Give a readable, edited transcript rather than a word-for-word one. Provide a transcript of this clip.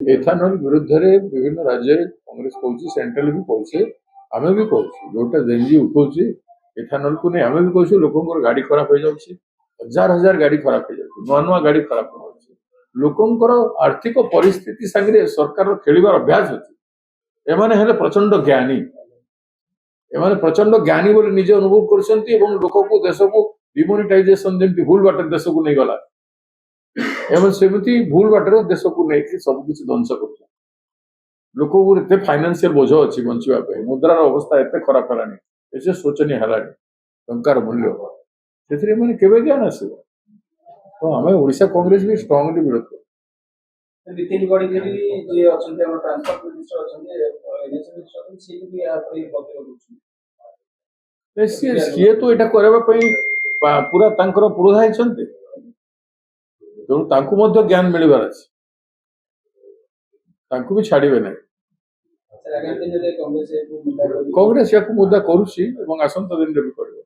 एथानल विरुद्ध विभिन्न राज्य कांग्रेस कहूँ सेंट्रल भी कहूँ आम भी कहूँ जोटा जेनजी उठाऊे एथानल को नहीं आम भी कहूँ लोक गाड़ी खराब हो जाए हजार हजार गाड़ी खराब हो जाए नुआ नुआ गाड़ी खराब हो लोकंर आर्थिक परिस्थिति सांगे सरकार खेलिबार अभ्यास अच्छी एमाने हेले प्रचंड ज्ञानी एमाने प्रचंड ज्ञानी बोली निजे अनुभव कर लोक को देश को डिमोनेटाइजेशन जमी भूल बाट देश को नहीं गला एवं सेमती भूल बाटर देश को लेकिन सबकिछ ध्वंस कर लोक एत फाइनान्शियल बोझ अच्छी बचापी मुद्रार अवस्था एत खराब है एसे शोचनीय है टंकार मूल्य से केवे ज्ञान आस तो आम ओडिशा कांग्रेस भी स्ट्रांगली विरोध कर नितिन गडकरी जे अछन्ते हमर ट्रांसपोर्ट मिनिस्टर अछन्ते एनएच मिनिस्टर अछन्ते से भी या पर बदल होछि सी तो यहाँ करबा पूरा तांकर पुरोधा होइछन्ते तेणु तांकु मध्य ज्ञान मिलबार अछि तांकु भी छाड़िबे नै सर आगामी दिन रे कांग्रेस कांग्रेस या मुद्दा करूछि एवं आसंता दिन रे भी करबे